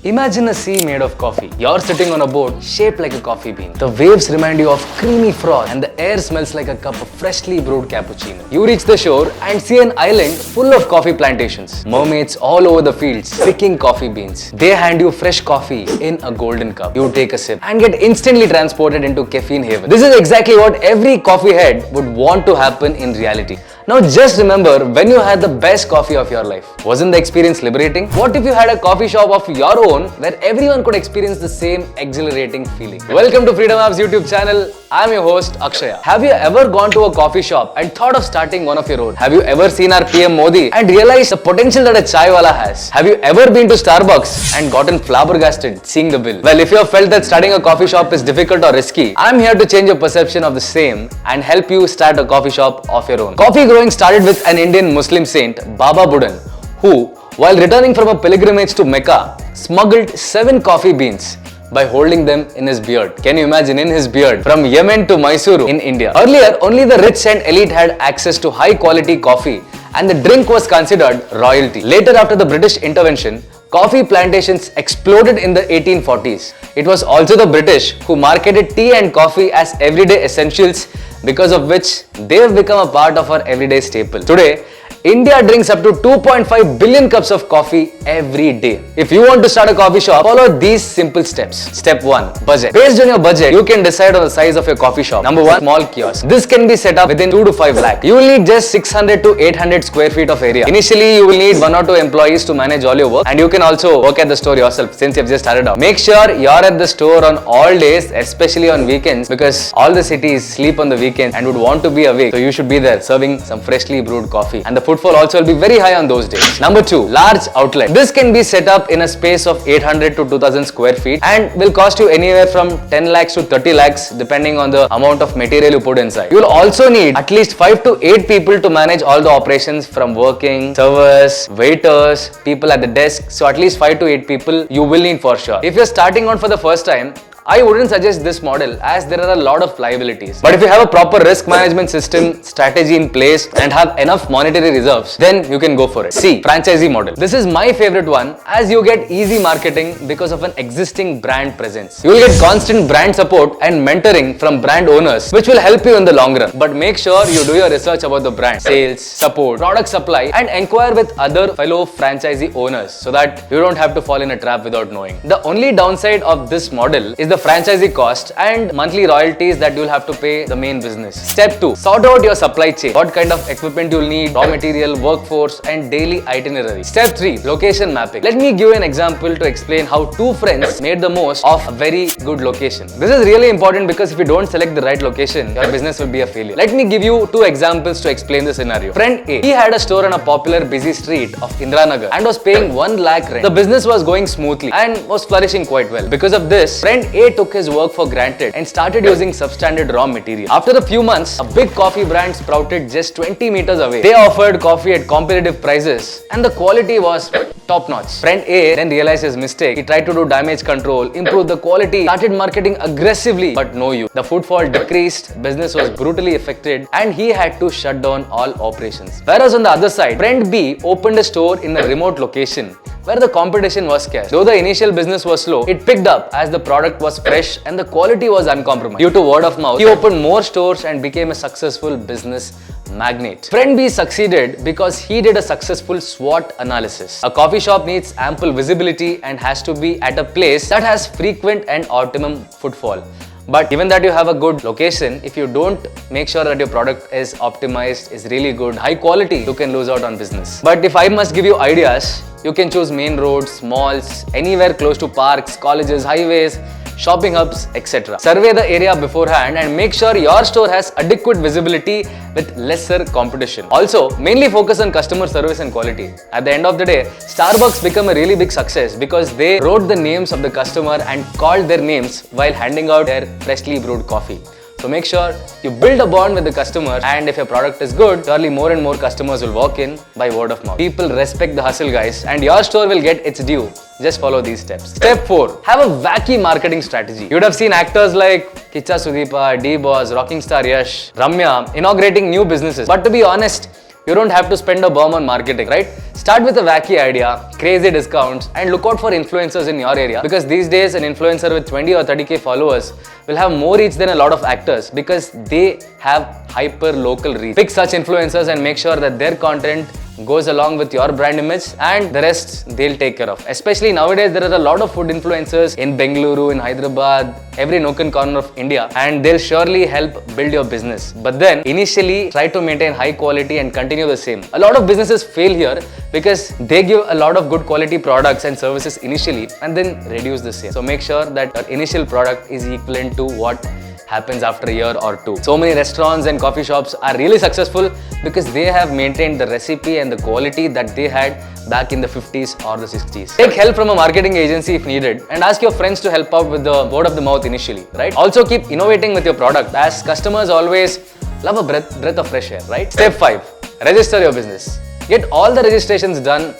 Imagine a sea made of coffee. You're sitting on a boat shaped like a coffee bean. The waves remind you of creamy froth and the air smells like a cup of freshly brewed cappuccino. You reach the shore and see an island full of coffee plantations. Mermaids all over the fields picking coffee beans. They hand you fresh coffee in a golden cup. You take a sip and get instantly transported into caffeine haven. This is exactly what every coffee head would want to happen in reality. Now just remember when you had the best coffee of your life. Wasn't the experience liberating? What if you had a coffee shop of your own where everyone could experience the same exhilarating feeling? Welcome to Freedom App's YouTube channel. I'm your host Akshaya. Have you ever gone to a coffee shop and thought of starting one of your own? Have you ever seen our PM Modi and realized the potential that a chai wala has? Have you ever been to Starbucks and gotten flabbergasted seeing the bill? Well, if you have felt that starting a coffee shop is difficult or risky, I'm here to change your perception of the same and help you start a coffee shop of your own. Coffee growing started with an Indian Muslim saint, Baba Budan, who, while returning from a pilgrimage to Mecca, smuggled 7 coffee beans by holding them in his beard. Can you imagine, in his beard? From Yemen to Mysuru in India. Earlier, only the rich and elite had access to high quality coffee and the drink was considered royalty. Later, after the British intervention, coffee plantations exploded in the 1840s. It was also the British who marketed tea and coffee as everyday essentials, because of which they have become a part of our everyday staple. Today, India drinks up to 2.5 billion cups of coffee every day. If you want to start a coffee shop, follow these simple steps. Step 1. Budget. Based on your budget, you can decide on the size of your coffee shop. Number 1. Small kiosk. This can be set up within 2 to 5 lakh. You will need just 600 to 800 square feet of area. Initially, you will need 1 or 2 employees to manage all your work, and you can also work at the store yourself since you have just started out. Make sure you're at the store on all days, especially on weekends, because all the cities sleep on the weekends and would want to be awake. So you should be there serving some freshly brewed coffee. And the footfall also will be very high on those days. Number 2. Large outlet. This can be set up in a space of 800 to 2000 square feet and will cost you anywhere from 10 lakhs to 30 lakhs depending on the amount of material you put inside. You will also need at least 5 to 8 people to manage all the operations, from working, servers, waiters, people at the desk. So at least 5 to 8 people you will need for sure. If you're starting out for the first time, I wouldn't suggest this model as there are a lot of liabilities. But if you have a proper risk management system, strategy in place and have enough monetary reserves, then you can go for it. C. Franchisee model. This is my favorite one as you get easy marketing because of an existing brand presence. You will get constant brand support and mentoring from brand owners, which will help you in the long run. But make sure you do your research about the brand, sales, support, product supply, and inquire with other fellow franchisee owners so that you don't have to fall in a trap without knowing. The only downside of this model is the franchisee cost and monthly royalties that you'll have to pay the main business. Step 2. Sort out your supply chain. What kind of equipment you'll need, raw material, workforce, and daily itinerary. Step 3. Location mapping. Let me give you an example to explain how 2 friends made the most of a very good location. This is really important because if you don't select the right location, your business will be a failure. Let me give you 2 examples to explain the scenario. Friend A, he had a store on a popular busy street of Indiranagar and was paying 1 lakh rent. The business was going smoothly and was flourishing quite well. Because of this, friend A took his work for granted and started using substandard raw material. After a few months, a big coffee brand sprouted just 20 meters away. They offered coffee at competitive prices and the quality was top notch. Friend A then realized his mistake. He tried to do damage control, improve the quality, started marketing aggressively, but no use. The footfall decreased, business was brutally affected, and he had to shut down all operations. Whereas on the other side, friend B opened a store in a remote location where the competition was scarce. Though the initial business was slow, it picked up as the product was fresh and the quality was uncompromised. Due to word of mouth, he opened more stores and became a successful business magnate. Friend B succeeded because he did a successful SWOT analysis. A coffee shop needs ample visibility and has to be at a place that has frequent and optimum footfall. But given that you have a good location, if you don't make sure that your product is optimized, is really good, high quality, you can lose out on business. But if I must give you ideas, you can choose main roads, malls, anywhere close to parks, colleges, highways, shopping hubs, etc. Survey the area beforehand and make sure your store has adequate visibility with lesser competition. Also, mainly focus on customer service and quality. At the end of the day, Starbucks became a really big success because they wrote the names of the customer and called their names while handing out their freshly brewed coffee. So make sure you build a bond with the customer, and if your product is good, surely more and more customers will walk in by word of mouth. People respect the hustle, guys, and your store will get its due. Just follow these steps. Step 4. Have a wacky marketing strategy. You would have seen actors like Kicha Sudeepa, D-Boss, Rocking Star Yash, Ramya inaugurating new businesses. But to be honest, You don't have to spend a bomb on marketing, right? Start with a wacky idea, crazy discounts, and look out for influencers in your area, because these days an influencer with 20 or 30k followers will have more reach than a lot of actors because they have hyper local reach. Pick such influencers and make sure that their content goes along with your brand image, and the rest they'll take care of. Especially nowadays, there are a lot of food influencers in Bengaluru, in Hyderabad, every nook and corner of India, and they'll surely help build your business. But then initially try to maintain high quality and continue the same. A lot of businesses fail here because they give a lot of good quality products and services initially and then reduce the same. So make sure that your initial product is equivalent to what happens after a year or two. So many restaurants and coffee shops are really successful because they have maintained the recipe and the quality that they had back in the 50s or the 60s. Take help from a marketing agency if needed, and ask your friends to help out with the word of the mouth initially, right? Also keep innovating with your product, as customers always love a breath of fresh air, right? Step 5. Register your business. Get all the registrations done,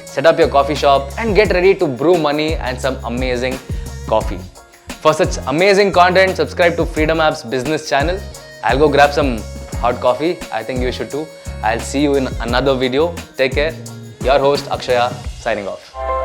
set up your coffee shop, and get ready to brew money and some amazing coffee. For such amazing content, subscribe to Freedom App's business channel. I'll go grab some hot coffee. I think you should too. I'll see you in another video. Take care. Your host Akshaya signing off.